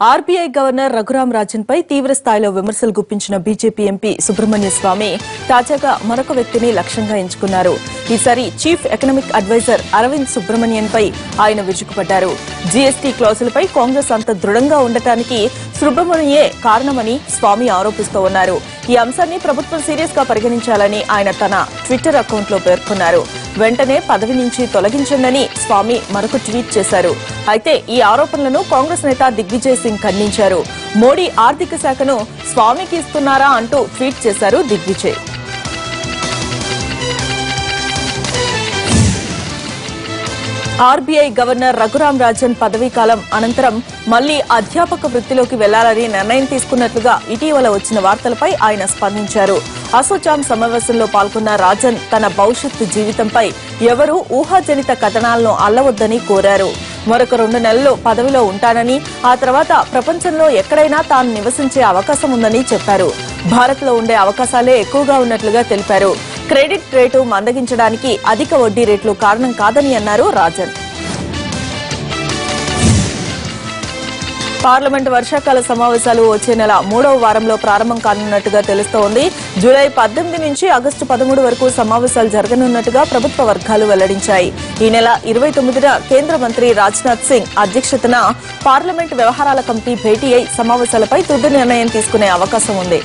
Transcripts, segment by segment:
RBI governor Raghuram Rajan పై తీవ్ర స్థాయిలో విమర్శలు గుప్పించిన బీజేపీ ఎంపీ సుబ్రహ్మణ్య స్వామి తాజాగా మరొక వ్యక్తిని లక్ష్యంగా ఎంచుకున్నారు. ఈసారి chief economic adviser Arvind Subramanian పై ఆయన విరుచుకుపడ్డారు. జీఎస్టీ క్లాజులపై కాంగ్రెస్ అంత దృఢంగా ఉండటానికి సుబ్రహ్మణ్యే కారణమని స్వామి ఆరోపిస్తూ ఉన్నారు. ఈ అంశాన్ని ప్రభుత్వం సీరియస్ గా పరిగణించాలని ఆయన తన ట్విట్టర్ అకౌంట్లో పేర్కొన్నారు. వెంటనే పదవి నుంచి తొలగించండని స్వామి మరొక ట్వీట్ చేశారు. అయితే ఈ ఆరోపణలను కాంగ్రెస్ నేత దిగ్విజయ్ సింగ్ ఖండించారు. మోడీ ఆర్థిక శాఖను స్వామికి ఇస్తున్నారా అంటూ ట్వీట్ చేశారు దిగ్విజయ్. ఆర్బీఐ గవర్నర్ రఘురాం రాజన్ పదవీకాలం అనంతరం మళ్లీ అధ్యాపక వృత్తిలోకి వెళ్లాలని నిర్ణయం తీసుకున్నట్లుగా ఇటీవల వచ్చిన వార్తలపై ఆయన స్పందించారు. అసోచాం సమావేశంలో పాల్గొన్న రాజన్ తన భవిష్యత్తు జీవితంపై ఎవరూ ఊహాజనిత కథనాలను అల్లవద్దని కోరారు. మరొక 2 నెలలు పదవిలో ఉంటానని, ఆ తర్వాత ప్రపంచంలో ఎక్కడైనా తాను నివసించే అవకాశం ఉందని చెప్పారు. భారత్ లో ఉండే అవకాశాలే ఎక్కువగా ఉన్నట్లుగా తెలిపారు. క్రెడిట్ రేటు మందగించడానికి అధిక వడ్డీ రేట్లు కారణం కాదని అన్నారు రాజన్. పార్లమెంట్ వర్షాకాల సమావేశాలు వచ్చే నెల 3వ వారంలో ప్రారంభం కానున్నట్టుగా తెలుస్తోంది. జూలై 18 నుంచి ఆగస్టు 13 వరకు సమావేశాలు జరగనున్నట్టుగా ప్రభుత్వ వర్గాలు వెల్లడించాయి. ఈ నెల 29న కేంద్ర మంత్రి రాజ్నాథ్ సింగ్ అధ్యక్షతన పార్లమెంట్ వ్యవహారాల కమిటీ భేటీ అయి సమావేశాలపై తుది నిర్ణయం తీసుకునే అవకాశం ఉంది.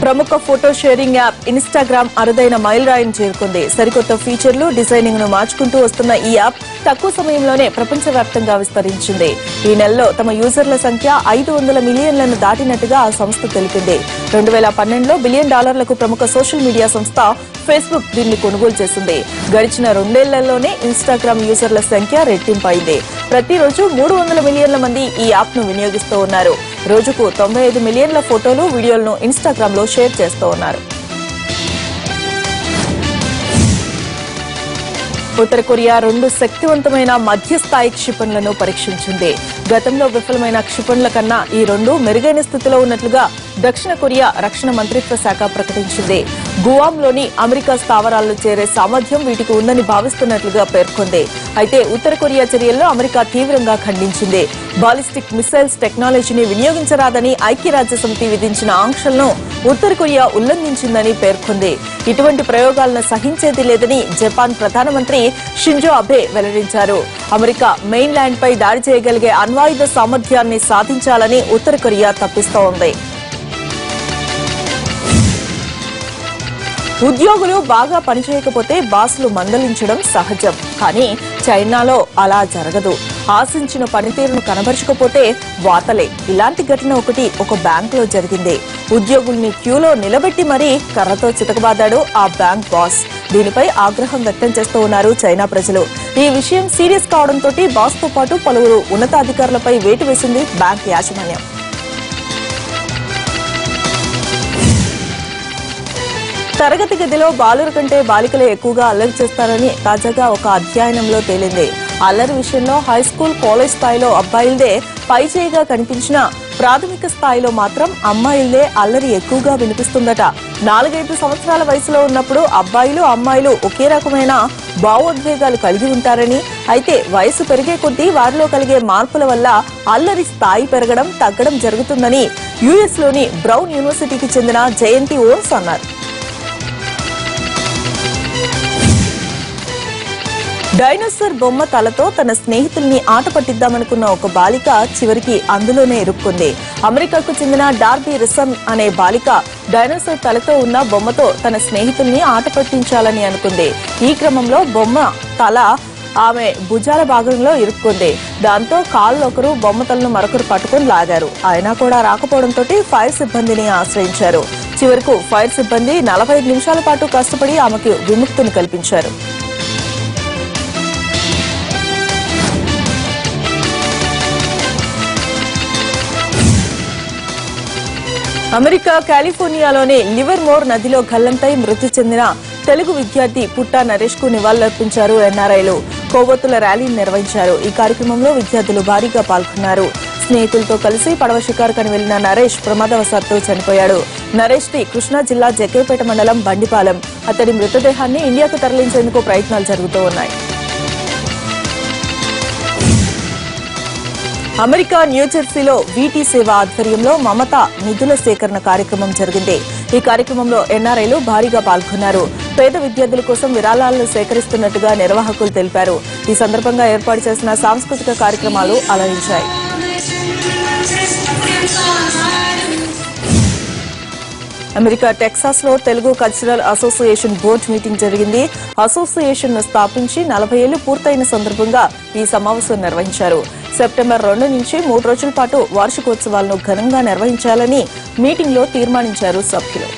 ప్రముఖ ఫోటో షేరింగ్ యాప్ ఇన్స్టాగ్రామ్ అరుదైన మైలురాయిని చేరుకుంది. సరికొత్త ఫీచర్లు, డిజైనింగ్ ను మార్చుకుంటూ వస్తున్న ఈ యాప్ తక్కువ సమయంలోనే ప్రపంచవ్యాప్తంగా విస్తరించింది. ఈ నెలలో తమ యూజర్ల సంఖ్య 500 మిలియన్లను దాటినట్టుగా ఆ సంస్థ తెలిపింది. 2012లో $1 బిలియన్ ప్రముఖ సోషల్ మీడియా సంస్థ ఫేస్బుక్ దీన్ని కొనుగోలు చేసింది. గడిచిన 2 ఏళ్లలోనే ఇన్స్టాగ్రామ్ యూజర్ల సంఖ్య రెట్టింపైంది. ప్రతిరోజు 300 మిలియన్ల మంది ఈ యాప్ ను వినియోగిస్తూ ఉన్నారు. రోజుకు 95 మిలియన్ల ఫోటోలు, వీడియోలను ఇన్స్టాగ్రామ్ లో షేర్ చేస్తూ ఉన్నారు. ఉత్తర కొరియా 2 శక్తివంతమైన మధ్యస్థాయి క్షిపణులను పరీక్షించింది. గతంలో విఫలమైన క్షిపణుల కన్నా ఈ 2 మెరుగైన స్థితిలో ఉన్నట్లుగా దక్షిణ కొరియా రక్షణ మంత్రిత్వ శాఖ ప్రకటించింది. గువాంలోని అమెరికా స్థావరాల్లో చేరే సామర్థ్యం వీటికి ఉందని భావిస్తున్నట్లుగా పేర్కొంది. అయితే ఉత్తర కొరియా చర్యల్లో అమెరికా తీవ్రంగా ఖండించింది. బాలిస్టిక్ మిసైల్స్ టెక్నాలజీని వినియోగించరాదని ఐక్యరాజ్యసమితి విధించిన ఆంక్షలను ఉత్తర కొరియా ఉల్లంఘించిందని పేర్కొంది. ఇటువంటి ప్రయోగాలను సహించేది లేదని జపాన్ ప్రధానమంత్రి షింజో అబే వెల్లడించారు. అమెరికా మెయిన్ ల్యాండ్ పై దాడి చేయగలిగే అణ్వాయుధ సామర్థ్యాన్ని సాధించాలని ఉత్తర కొరియా తప్పిస్తోంది. ఉద్యోగులు బాగా పనిచేయకపోతే బాసులు మందలించడం సహజం. కానీ చైనాలో అలా జరగదు. ఆశించిన పనితీరును కనబరచకపోతే వాతలే. ఇలాంటి ఘటన ఒకటి ఒక బ్యాంకులో జరిగింది. ఉద్యోగుల్ని క్యూలో నిలబెట్టి మరీ కర్రతో చితకబాదాడు ఆ బ్యాంక్ బాస్. దీనిపై ఆగ్రహం వ్యక్తం చేస్తూ ఉన్నారు చైనా ప్రజలు. ఈ విషయం సీరియస్ కావడంతో బాస్ తో పాటు పలువురు ఉన్నతాధికారులపై వేటు వేసింది బ్యాంక్ యాజమాన్యం. తరగతి గదిలో బాలుర కంటే బాలికలే ఎక్కువగా అల్లరి చేస్తారని తాజాగా ఒక అధ్యయనంలో తేలింది. అల్లరి విషయంలో హైస్కూల్, కాలేజ్ స్థాయిలో అబ్బాయిలదే పైచేయిగా కనిపించిన ప్రాథమిక స్థాయిలో మాత్రం అమ్మాయిలదే అల్లరి ఎక్కువగా వినిపిస్తుందట. 4-5 సంవత్సరాల వయసులో ఉన్నప్పుడు అబ్బాయిలు, అమ్మాయిలు ఒకే రకమైన భావోద్వేగాలు కలిగి ఉంటారని, అయితే వయసు పెరిగే కొద్దీ వారిలో కలిగే మార్పుల వల్ల అల్లరి స్థాయి పెరగడం, తగ్గడం జరుగుతుందని యుఎస్ లోని బ్రౌన్ యూనివర్సిటీకి చెందిన జయంతి ఓన్స్ అన్నారు. డైనోసార్ బొమ్మ తలతో తన స్నేహితుల్ని ఆట పట్టిద్దామనుకున్న ఒక బాలిక చివరికి అందులోనే ఇరుక్కుంది. అమెరికాకు చెందిన డార్బీ రిసన్ అనే బాలిక డైనోసార్ తలతో ఉన్న బొమ్మతో తన స్నేహితుల్ని ఆట పట్టించాలని అనుకుంది. ఈ క్రమంలో బొమ్మ తల ఆమె భుజాల భాగంలో ఇరుక్కుంది. దాంతో కాళ్ళు ఒకరు, బొమ్మ తలను మరొకరు పట్టుకుని లాగారు. అయినా కూడా రాకపోవడంతో ఫైర్ సిబ్బందిని ఆశ్రయించారు. చివరకు ఫైర్ సిబ్బంది 45 నిమిషాల పాటు కష్టపడి ఆమెకు విముక్తిని కల్పించారు. అమెరికా కాలిఫోర్నియాలోని లివర్మోర్ నదిలో గల్లంతై మృతి చెందిన తెలుగు విద్యార్థి పుట్టా నరేష్ కు నివాళులర్పించారు ఎన్ఆర్ఐలు. కొవ్వొత్తుల ర్యాలీని నిర్వహించారు. ఈ కార్యక్రమంలో విద్యార్థులు భారీగా పాల్గొన్నారు. స్నేహితులతో కలిసి పడవ షికారుకని వెళ్లిన నరేష్ ప్రమాదవశాత్తు చనిపోయాడు. నరేష్ ది కృష్ణా జిల్లా జగ్గైపేట మండలం బండిపాలెం. అతడి మృతదేహాన్ని ఇండియాకు తరలించేందుకు ప్రయత్నాలు జరుగుతూ ఉన్నాయి. అమెరికా న్యూజెర్సీలో వీటీ సేవ ఆధ్వర్యంలో మమత నిధుల సేకరణ కార్యక్రమం జరిగింది. ఈ కార్యక్రమంలో ఎన్ఆర్ఐలు భారీగా పాల్గొన్నారు. పేద విద్యార్థుల కోసం విరాళాలను సేకరిస్తున్నట్టుగా నిర్వాహకులు తెలిపారు. ఈ సందర్భంగా ఏర్పాటు చేసిన సాంస్కృతిక కార్యక్రమాలు అలరించాయి. అమెరికా టెక్సాస్ లో Telugu cultural association board meeting జరిగింది. అసోసియేషన్ ను స్థాపించి 40 ఏళ్లు పూర్తయిన సందర్భంగా ఈ సమావేశం నిర్వహించారు. సెప్టెంబర్ 2 నుంచి 3 రోజుల పాటు వార్షికోత్సవాలను ఘనంగా నిర్వహించాలని మీటింగ్ లో తీర్మానించారు సభ్యులు.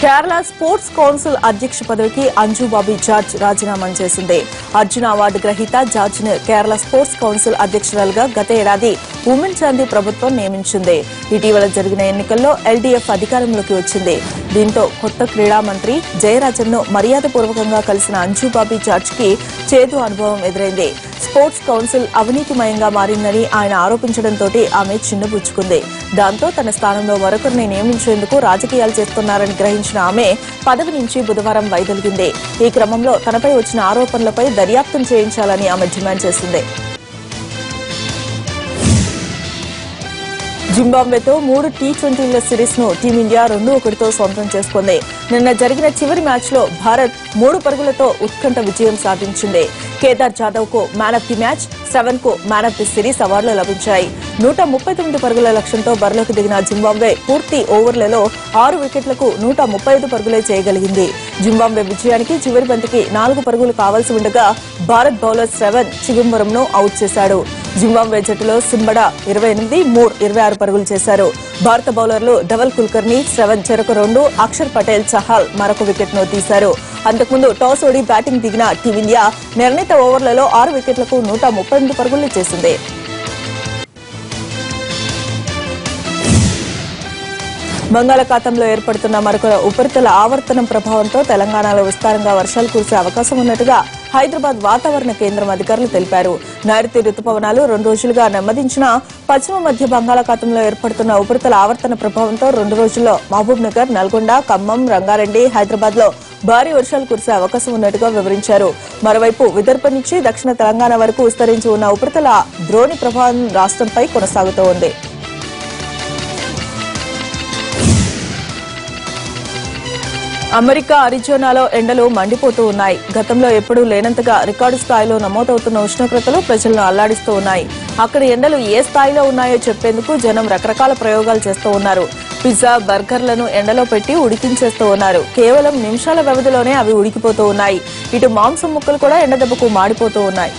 కేరళ స్పోర్ట్స్ కౌన్సిల్ అధ్యక్ష పదవికి అంజుబాబీ జార్జ్ రాజీనామా చేసింది. అర్జున అవార్డు గ్రహీత జార్జ్ ను కేరళ స్పోర్ట్స్ కౌన్సిల్ అధ్యక్షురాలుగా గత ఏడాది ఉమెన్ చాందీ ప్రభుత్వం నియమించింది. ఇటీవల జరిగిన ఎన్నికల్లో ఎల్డీఎఫ్ అధికారంలోకి వచ్చింది. దీంతో కొత్త క్రీడా మంత్రి జయరాజన్ ను మర్యాదపూర్వకంగా కలిసిన అంజుబాబీ జార్జ్ కి చేదు అనుభవం ఎదురైంది. స్పోర్ట్స్ కౌన్సిల్ అవినీతిమయంగా మారిందని ఆయన ఆరోపించడంతో ఆమె చిన్నబుచ్చుకుంది. దాంతో తన స్థానంలో మరొకరిని నియమించేందుకు రాజకీయాలు చేస్తున్నారని గ్రహించిన ఆమె పదవి నుంచి బుధవారం వైదొలిగింది. ఈ క్రమంలో తనపై వచ్చిన ఆరోపణలపై దర్యాప్తు చేయించాలని ఆమె డిమాండ్ చేసింది. జింబాబ్వేతో 3 టీ20ల సిరీస్ ను టీమిండియా 2-1తో సొంతం చేసుకుంది. నిన్న జరిగిన చివరి మ్యాచ్ లో భారత్ 3 పరుగులతో ఉత్కంఠ విజయం సాధించింది. కేదార్ జాదవ్ కు man of the match, Shravan కు మ్యాన్ ఆఫ్ ది సిరీస్ అవార్డులు లభించాయి. 139 పరుగుల లక్ష్యంతో బరిలోకి దిగిన జింబాబ్వే పూర్తి ఓవర్లలో 6 వికెట్లకు 135 పరుగులే చేయగలిగింది. జింబాబ్వే విజయానికి చివరి బంతికి 4 పరుగులు కావాల్సి ఉండగా భారత్ బౌలర్ శ్రవణ్ చిదంబరంను అవుట్ చేశాడు. జింబాబ్వే జట్టులో సింబడా 28, మూర్ 26 పరుగులు చేశారు. భారత బౌలర్లు ధవల్ కుల్కర్ని, శ్రవణ్ చెరొక 2, అక్షర్ పటేల్, చహాల్ మరొక వికెట్ ను తీశారు. అంతకుముందు టాస్ ఓడి బ్యాటింగ్ దిగిన టీమిండియా నిర్ణీత ఓవర్లలో 6 వికెట్లకు 138 పరుగులు చేసింది. బంగాళాఖాతంలో ఏర్పడుతున్న మరొక ఉపరితల ఆవర్తనం ప్రభావంతో తెలంగాణలో విస్తారంగా వర్షాలు కురిసే అవకాశం ఉన్నట్టుగా హైదరాబాద్ వాతావరణ కేంద్రం అధికారులు తెలిపారు. నైరుతి రుతుపవనాలు 2 రోజులుగా నెమ్మదించిన పశ్చిమ మధ్య బంగాళాఖాతంలో ఏర్పడుతున్న ఉపరితల ఆవర్తన ప్రభావంతో 2 రోజుల్లో మహబూబ్ నగర్, నల్గొండ, ఖమ్మం, రంగారెడ్డి, హైదరాబాద్ లో భారీ వర్షాలు కురిసే అవకాశం ఉన్నట్టుగా వివరించారు. మరోవైపు విదర్భ నుంచి దక్షిణ తెలంగాణ వరకు విస్తరించి ఉన్న ఉపరితల ద్రోణి ప్రభావం రాష్ట్రంపై కొనసాగుతూ ఉంది. అమెరికా అరిజోనాలో ఎండలు మండిపోతూ ఉన్నాయి. గతంలో ఎప్పుడూ లేనంతగా రికార్డు స్థాయిలో నమోదవుతున్న ఉష్ణోగ్రతలు ప్రజలను అల్లాడిస్తూ ఉన్నాయి. అక్కడ ఎండలు ఏ స్థాయిలో ఉన్నాయో చెప్పేందుకు జనం రకరకాల ప్రయోగాలు చేస్తూ ఉన్నారు. పిజ్జా, బర్గర్లను ఎండలో పెట్టి ఉడికించేస్తూ ఉన్నారు. కేవలం నిమిషాల వ్యవధిలోనే అవి ఉడికిపోతూ ఉన్నాయి. ఇటు మాంసం ముక్కలు కూడా ఎండదెబ్బకు మాడిపోతూ ఉన్నాయి.